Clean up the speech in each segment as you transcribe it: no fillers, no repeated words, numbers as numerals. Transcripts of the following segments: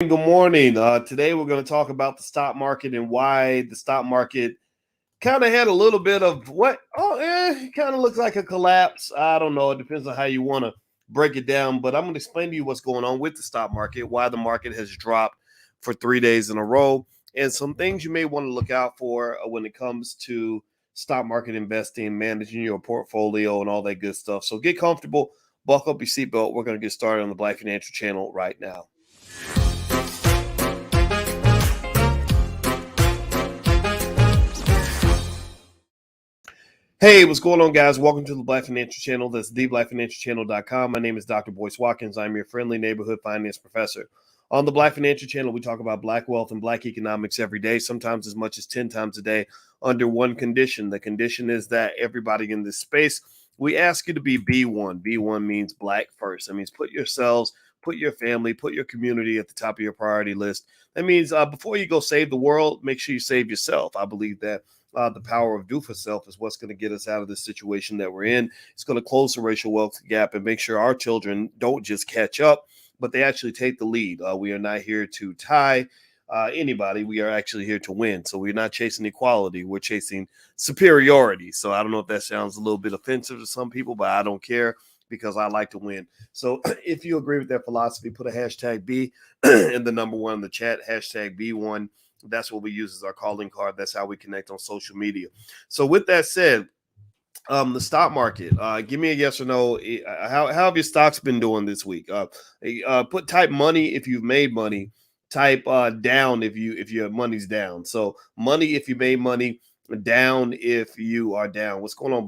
Good morning. Today we're going to talk about the stock market and why the stock market kind of had a little bit of it kind of looks like a collapse. I don't know. It depends on how you want to break it down, but I'm going to explain to you what's going on with the stock market, why the market has dropped for 3 days in a row, and some things you may want to look out for when it comes to stock market investing, managing your portfolio, and all that good stuff. So get comfortable, buckle up your seatbelt. We're going to get started on the Black Financial Channel right now. Hey, what's going on, guys? Welcome to the Black Financial Channel. That's theblackfinancialchannel.com. My name is Dr. Boyce Watkins. I'm your friendly neighborhood finance professor. On the Black Financial Channel, we talk about Black wealth and Black economics every day, sometimes as much as 10 times a day, under one condition. The condition is that everybody in this space, we ask you to be B1. B1 means Black first. That means put yourselves, put your family, put your community at the top of your priority list. That means before you go save the world, make sure you save yourself. I believe that the power of do for self is what's going to get us out of this situation that we're in. It's going to close the racial wealth gap and make sure our children don't just catch up, but they actually take the lead. We are not here to tie anybody. We are actually here to win. So we're not chasing equality. We're chasing superiority. So I don't know if that sounds a little bit offensive to some people, but I don't care because I like to win. So if you agree with that philosophy, put a hashtag B in the number one in the chat, hashtag B1. That's what we use as our calling card. That's how we connect on social media. So with that said, the stock market, give me a yes or no. How have your stocks been doing this week? Type money if you've made money. Type down if your money's down. So money if you made money, down if you are down. What's going on,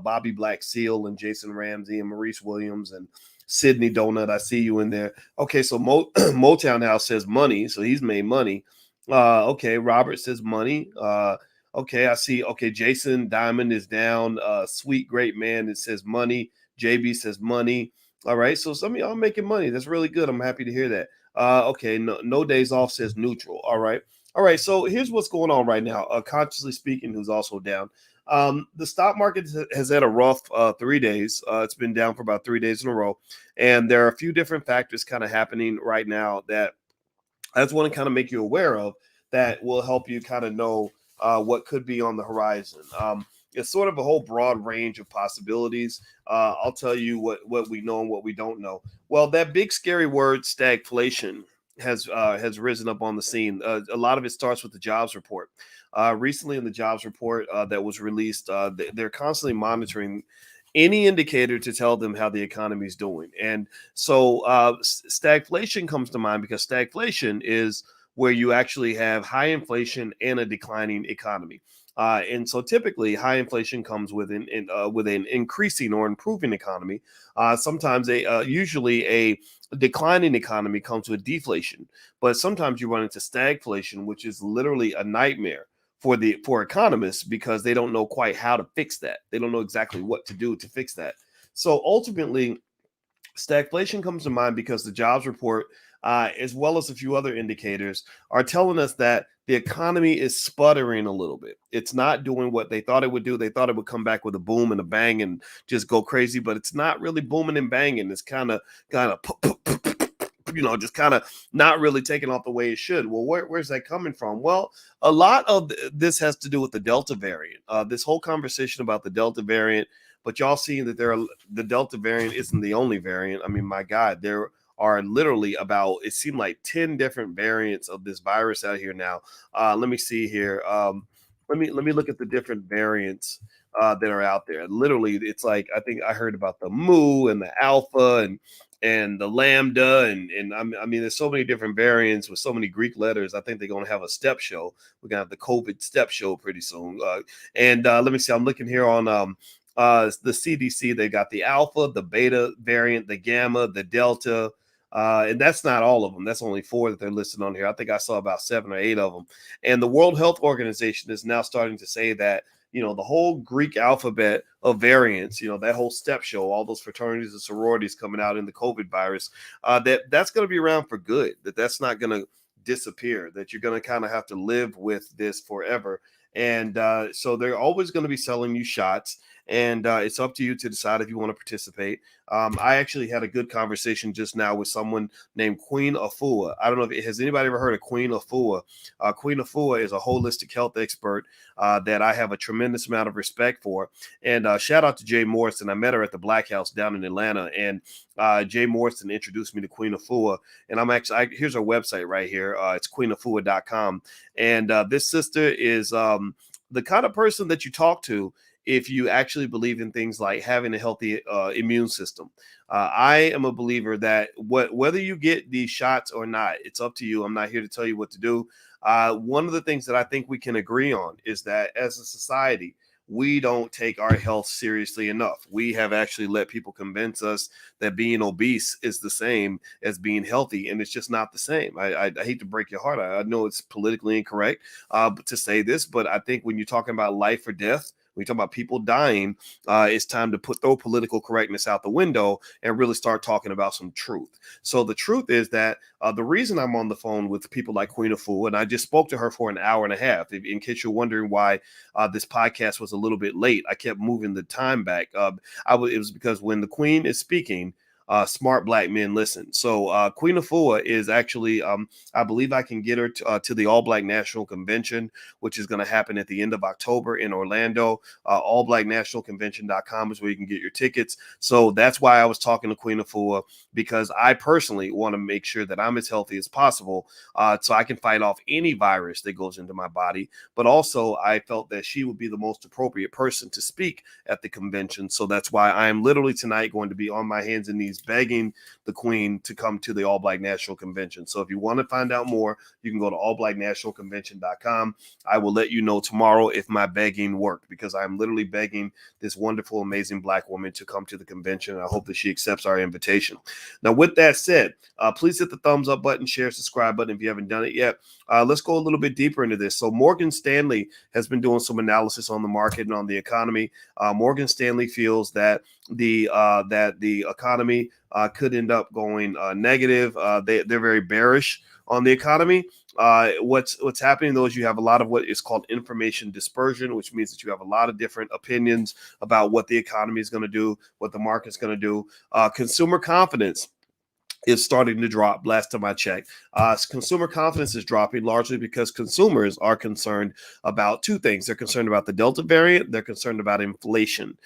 Bobby Black Seal and Jason Ramsey and Maurice Williams and Sydney Donut? I see you in there. Okay, so Motown House says money, so he's made money. Okay, Robert says money. Okay, I see. Okay, Jason Diamond is down. Sweet Great Man, it says money. JB says money. All right, so some of y'all making money. That's really good. I'm happy to hear that. Okay, no days off says neutral. All right. All right, so here's what's going on right now. Consciously speaking, who's also down. The stock market has had a rough 3 days. It's been down for about 3 days in a row. And there are a few different factors kind of happening right now that I just want to kind of make you aware of that will help you kind of know what could be on the horizon. It's sort of a whole broad range of possibilities. I'll tell you what we know and what we don't know. Well, that big scary word stagflation has risen up on the scene. A lot of it starts with the jobs report. Recently, in the jobs report that was released, they're constantly monitoring any indicator to tell them how the economy is doing. And so stagflation comes to mind because stagflation is where you actually have high inflation and a declining economy. And so typically high inflation comes with an increasing or improving economy. Sometimes usually a declining economy comes with deflation, but sometimes you run into stagflation, which is literally a nightmare for economists because they don't know quite how to fix that. They don't know exactly what to do to fix that. So ultimately, stagflation comes to mind because the jobs report, as well as a few other indicators, are telling us that the economy is sputtering a little bit. It's not doing what they thought it would do. They thought it would come back with a boom and a bang and just go crazy, but it's not really booming and banging. It's kind of just kind of not really taking off the way it should. Well, where's that coming from? Well, a lot of this has to do with the Delta variant. This whole conversation about the Delta variant, but y'all seeing that the Delta variant isn't the only variant. I mean, my God, there are literally it seemed like 10 different variants of this virus out here now. Let me see here. Let me look at the different variants that are out there. Literally, it's like I think I heard about the Mu and the Alpha and the Lambda and I mean, there's so many different variants with so many Greek letters. I think they're going to have a step show. We're gonna have the COVID step show pretty soon. Let me see. I'm looking here on the CDC. They got the Alpha, the Beta variant, the Gamma, the Delta. And that's not all of them. That's only 4 that they're listed on here. I think I saw about 7 or 8 of them. And the World Health Organization is now starting to say that, the whole Greek alphabet of variants, that whole step show, all those fraternities and sororities coming out in the COVID virus, that's going to be around for good, that's not going to disappear, that you're going to kind of have to live with this forever. And so they're always going to be selling you shots. and it's up to you to decide if you want to participate. I actually had a good conversation just now with someone named Queen Afua. I don't know if has anybody ever heard of Queen Afua. Queen Afua is a holistic health expert that I have a tremendous amount of respect for. And shout out to Jay Morrison. I met her at the Black House down in Atlanta, and Jay Morrison introduced me to Queen Afua. And here's her website right here. It's queenafua.com. And this sister is the kind of person that you talk to if you actually believe in things like having a healthy immune system. I am a believer that whether you get these shots or not, it's up to you. I'm not here to tell you what to do. One of the things that I think we can agree on is that as a society, we don't take our health seriously enough. We have actually let people convince us that being obese is the same as being healthy, and it's just not the same. I hate to break your heart. I know it's politically incorrect to say this, but I think when you're talking about life or death, when you talk about people dying, it's time to throw political correctness out the window and really start talking about some truth. So the truth is that the reason I'm on the phone with people like Queen Afua, and I just spoke to her for an hour and a half, in case you're wondering why this podcast was a little bit late. I kept moving the time back. It was because when the Queen is speaking, smart black men listen. So Queen Afua is actually, I believe I can get her to the All Black National Convention, which is going to happen at the end of October in Orlando. Allblacknationalconvention.com is where you can get your tickets. So that's why I was talking to Queen Afua, because I personally want to make sure that I'm as healthy as possible so I can fight off any virus that goes into my body. But also I felt that she would be the most appropriate person to speak at the convention. So that's why I am literally tonight going to be on my hands and knees begging the Queen to come to the All Black National Convention. So if you want to find out more, you can go to allblacknationalconvention.com. I will let you know tomorrow if my begging worked, because I'm literally begging this wonderful, amazing black woman to come to the convention. I hope that she accepts our invitation. Now, with that said, please hit the thumbs up button, share, subscribe button if you haven't done it yet. Let's go a little bit deeper into this. So Morgan Stanley has been doing some analysis on the market and on the economy. Morgan Stanley feels that the economy could end up going negative. They're very bearish on the economy. What's happening though is you have a lot of what is called information dispersion, which means that you have a lot of different opinions about what the economy is going to do, what the market's going to do. Consumer confidence is starting to drop. Last time I checked, consumer confidence is dropping largely because consumers are concerned about two things. They're concerned about the Delta variant. They're concerned about inflation.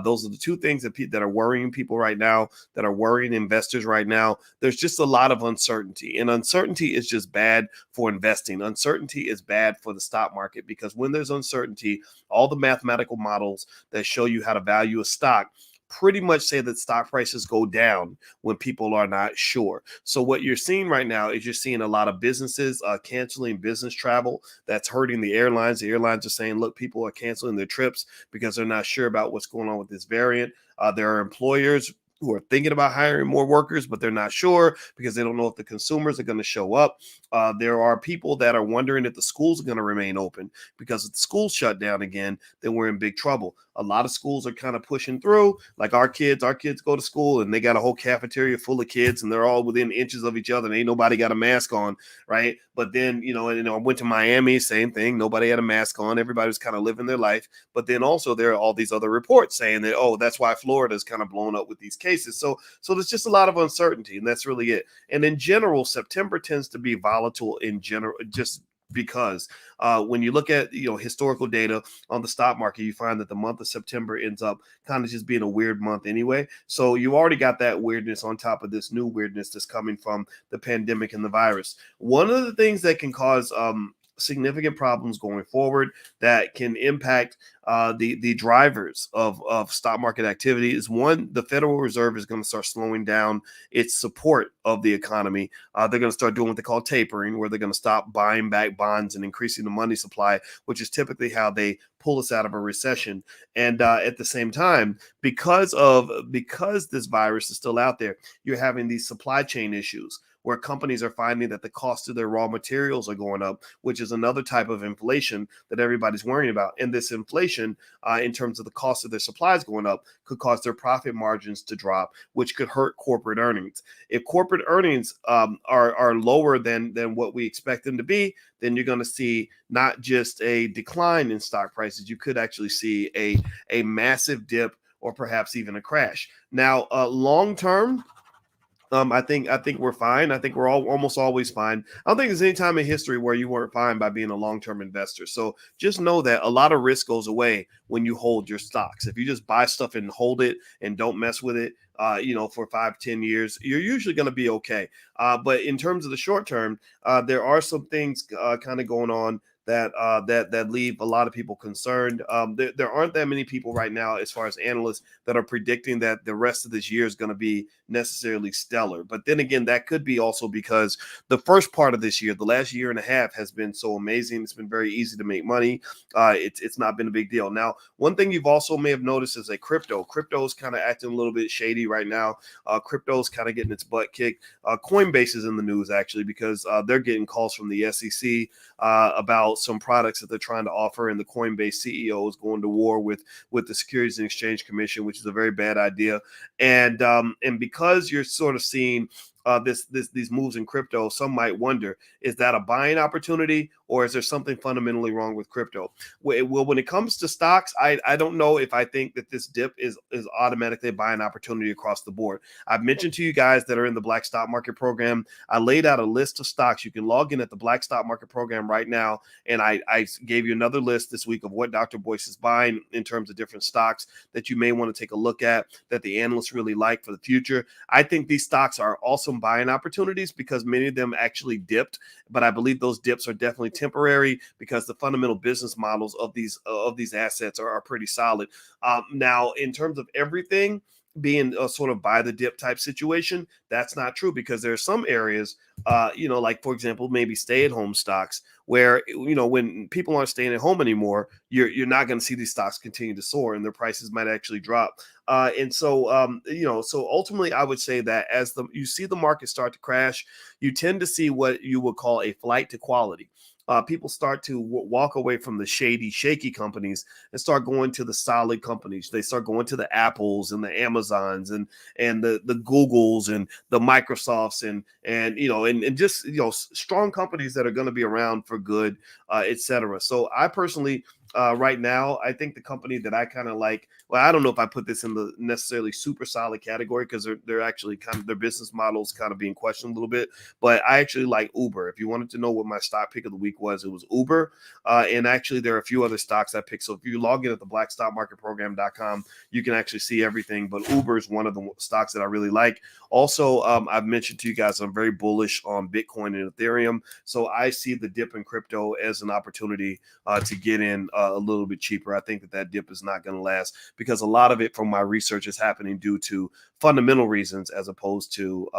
Those are the two things that are worrying people right now, that are worrying investors right now. There's just a lot of uncertainty, and uncertainty is just bad for investing. Uncertainty is bad for the stock market, because when there's uncertainty, all the mathematical models that show you how to value a stock pretty much say that stock prices go down when people are not sure. So what you're seeing right now is you're seeing a lot of businesses canceling business travel. That's hurting the airlines. The airlines are saying, look, people are canceling their trips because they're not sure about what's going on with this variant. There are employers who are thinking about hiring more workers, but they're not sure because they don't know if the consumers are going to show up. There are people that are wondering if the schools are going to remain open, because if the schools shut down again, then we're in big trouble. A lot of schools are kind of pushing through, like our kids go to school and they got a whole cafeteria full of kids and they're all within inches of each other and ain't nobody got a mask on, right? But then, I went to Miami, same thing. Nobody had a mask on. Everybody was kind of living their life. But then also there are all these other reports saying that, oh, that's why Florida's kind of blown up with these cases. So there's just a lot of uncertainty, and that's really it. And in general, September tends to be volatile in general, just because when you look at historical data on the stock market, you find that the month of September ends up kind of just being a weird month anyway. So you already got that weirdness on top of this new weirdness that's coming from the pandemic and the virus. One of the things that can cause significant problems going forward that can impact the drivers of stock market activity is, one, the Federal Reserve is going to start slowing down its support of the economy. They're going to start doing what they call tapering, where they're going to stop buying back bonds and increasing the money supply, which is typically how they pull us out of a recession. And at the same time, because this virus is still out there, you're having these supply chain issues where companies are finding that the cost of their raw materials are going up, which is another type of inflation that everybody's worrying about. And this inflation, in terms of the cost of their supplies going up, could cause their profit margins to drop, which could hurt corporate earnings. If corporate earnings are lower than what we expect them to be, then you're going to see not just a decline in stock prices, you could actually see a massive dip or perhaps even a crash. Now, long term, I think we're fine. I think we're all almost always fine. I don't think there's any time in history where you weren't fine by being a long-term investor. So just know that a lot of risk goes away when you hold your stocks. If you just buy stuff and hold it and don't mess with it, for 5-10 years, you're usually going to be okay. But in terms of the short term, there are some things kind of going on that leave a lot of people concerned. There aren't that many people right now, as far as analysts, that are predicting that the rest of this year is going to be necessarily stellar. But then again, that could be also because the first part of this year, the last year and a half, has been so amazing. It's been very easy to make money. It's not been a big deal. Now, one thing you've also may have noticed is that crypto is kind of acting a little bit shady right now. Crypto is kind of getting its butt kicked. Coinbase is in the news actually because they're getting calls from the SEC about some products that they're trying to offer, and the Coinbase CEO is going to war with the Securities and Exchange Commission, which is a very bad idea. And because you're sort of seeing these moves in crypto, some might wonder, is that a buying opportunity or is there something fundamentally wrong with crypto? Well, when it comes to stocks, I don't know if I think that this dip is automatically a buying opportunity across the board. I've mentioned to you guys that are in the Black Stock Market Program, I laid out a list of stocks. You can log in at the Black Stock Market Program right now, and I gave you another list this week of what Dr. Boyce is buying in terms of different stocks that you may want to take a look at that the analysts really like for the future. I think these stocks are awesome buying opportunities because many of them actually dipped, but I believe those dips are definitely temporary because the fundamental business models of these assets are pretty solid. Now, in terms of everything being a sort of buy the dip type situation, that's not true because there are some areas, like for example, maybe stay at home stocks where, when people aren't staying at home anymore, you're not going to see these stocks continue to soar and their prices might actually drop. So ultimately, I would say that as you see the market start to crash, you tend to see what you would call a flight to quality. People start to walk away from the shady, shaky companies and start going to the solid companies. They start going to the Apples and the Amazons and the Googles and the Microsofts and just strong companies that are going to be around for good, etc. So I personally, right now, I think the company that I kind of like, well, I don't know if I put this in the necessarily super solid category because they're actually kind of, their business models kind of being questioned a little bit, but I actually like Uber. If you wanted to know what my stock pick of the week was, it was Uber. And actually there are a few other stocks I picked. So if you log in at the blackstockmarketprogram.com, you can actually see everything, but Uber is one of the stocks that I really like. Also, I've mentioned to you guys, I'm very bullish on Bitcoin and Ethereum. So I see the dip in crypto as an opportunity to get in a little bit cheaper. I think that dip is not going to last because a lot of it from my research is happening due to fundamental reasons as opposed to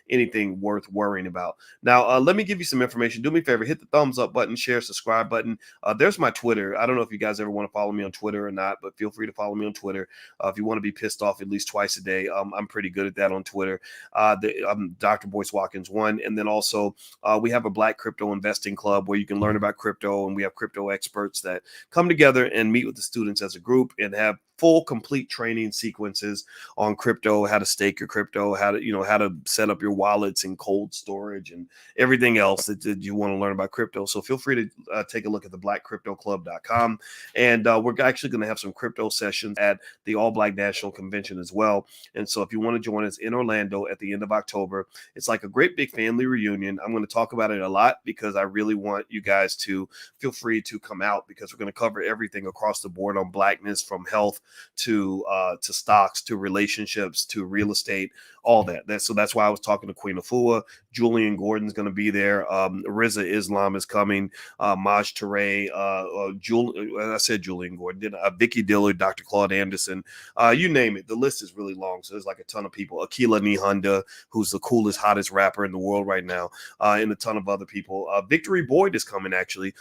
anything worth worrying about. Now, let me give you some information. Do me a favor, hit the thumbs up button, share, subscribe button. There's my Twitter. I don't know if you guys ever want to follow me on Twitter or not, but feel free to follow me on Twitter. If you want to be pissed off at least twice a day, I'm pretty good at that on Twitter. I'm Dr. Boyce Watkins 1. And then also we have a Black Crypto Investing Club where you can learn about crypto, and we have crypto experts that come together and meet with the students as a group and have full complete training sequences on crypto, how to stake your crypto, how to set up your wallets and cold storage and everything else that you want to learn about crypto. So feel free to take a look at the blackcryptoclub.com. And we're actually going to have some crypto sessions at the All Black National Convention as well. And so if you want to join us in Orlando at the end of October, it's like a great big family reunion. I'm going to talk about it a lot because I really want you guys to feel free to come out because we're going to cover everything across the board on Blackness, from health to stocks, to relationships, to real estate, all that. So that's why I was talking to Queen Afua. Julian Gordon's going to be there. Riza Islam is coming. Maj Touré, I said Julian Gordon, Vicky Dillard, Dr. Claude Anderson, you name it. The list is really long. So there's like a ton of people. Akila Nihunda, who's the coolest, hottest rapper in the world right now, and a ton of other people. Victory Boyd is coming, actually.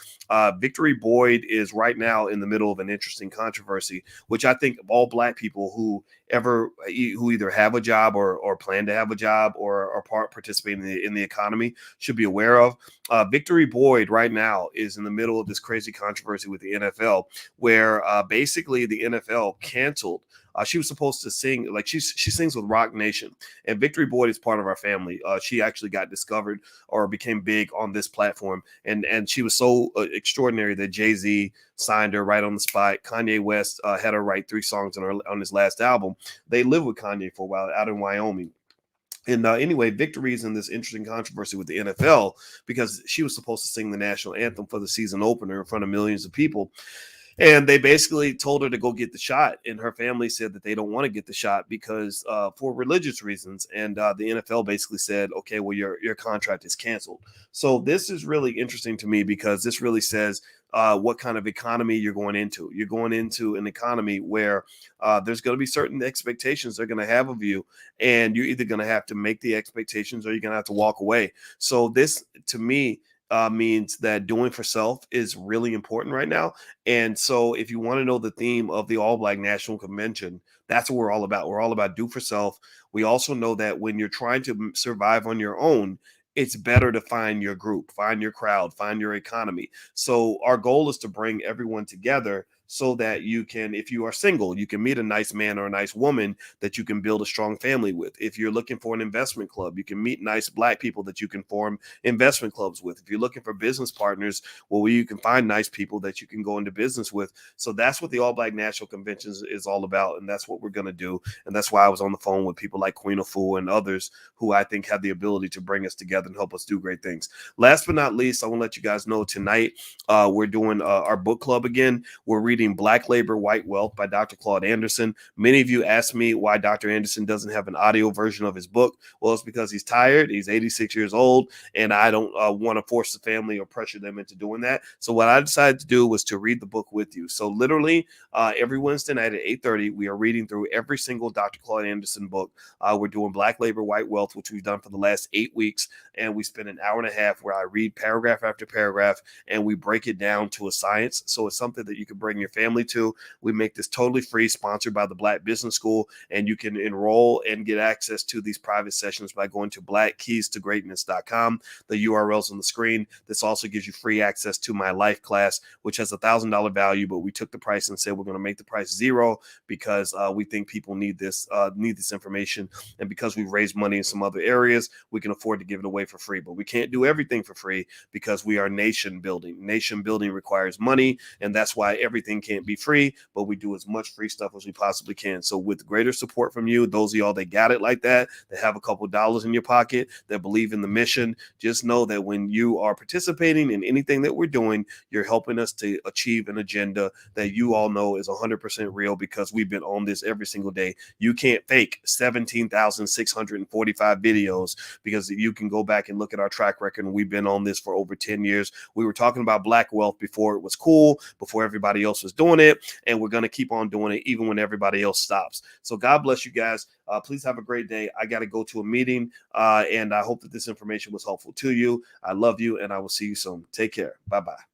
Victory Boyd is right now in the middle of an interesting controversy, which I think all Black people who either have a job or plan to have a job or are participating in the economy should be aware of. Victory Boyd right now is in the middle of this crazy controversy with the NFL, where basically the NFL canceled. She was supposed to sing, like she sings with Rock Nation, and Victory Boyd is part of our family. She actually got discovered or became big on this platform, and she was so extraordinary that Jay-Z signed her right on the spot. Kanye West had her write 3 songs on his last album. They lived with Kanye for a while out in Wyoming. And anyway, Victory is in this interesting controversy with the NFL because she was supposed to sing the national anthem for the season opener in front of millions of people. And they basically told her to go get the shot. And her family said that they don't want to get the shot because for religious reasons. And the NFL basically said, okay, well, your contract is canceled. So this is really interesting to me because this really says what kind of economy you're going into. You're going into an economy where there's going to be certain expectations they're going to have of you. And you're either going to have to make the expectations or you're going to have to walk away. So this, to me, means that doing for self is really important right now. And so if you want to know the theme of the All Black National Convention, that's what we're all about. We're all about do for self. We also know that when you're trying to survive on your own, it's better to find your group, find your crowd, find your economy. So our goal is to bring everyone together so that you can, if you are single, you can meet a nice man or a nice woman that you can build a strong family with. If you're looking for an investment club, you can meet nice Black people that you can form investment clubs with. If you're looking for business partners, well, you can find nice people that you can go into business with. So that's what the All Black National Convention is all about. And that's what we're going to do. And that's why I was on the phone with people like Queen Afua and others who I think have the ability to bring us together and help us do great things. Last but not least, I want to let you guys know tonight we're doing our book club again. We're reading Black Labor, White Wealth by Dr. Claude Anderson. Many of you asked me why Dr. Anderson doesn't have an audio version of his book. Well, it's because he's tired. He's 86 years old, and I don't want to force the family or pressure them into doing that. So what I decided to do was to read the book with you. So literally every Wednesday night at 8:30, we are reading through every single Dr. Claude Anderson book. We're doing Black Labor, White Wealth, which we've done for the last 8 weeks, and we spend an hour and a half where I read paragraph after paragraph, and we break it down to a science. So it's something that you can bring your family to. We make this totally free, sponsored by the Black Business School, and you can enroll and get access to these private sessions by going to blackkeystogreatness.com. The URL's on the screen. This also gives you free access to my life class, which has $1,000 value, but we took the price and said we're going to make the price $0 because we think people need this information, and because we've raised money in some other areas, we can afford to give it away for free. But we can't do everything for free because we are nation building. Nation building requires money, and that's why everything can't be free, but we do as much free stuff as we possibly can. So with greater support from you, those of y'all that got it like that have a couple dollars in your pocket, that believe in the mission, just know that when you are participating in anything that we're doing, you're helping us to achieve an agenda that you all know is 100% real because we've been on this every single day. You can't fake 17,645 videos because you can go back and look at our track record, and we've been on this for over 10 years. We were talking about Black wealth before it was cool, before everybody else was doing it, and we're going to keep on doing it even when everybody else stops. So God bless you guys. Please have a great day. I got to go to a meeting, and I hope that this information was helpful to you. I love you, and I will see you soon. Take care. Bye-bye.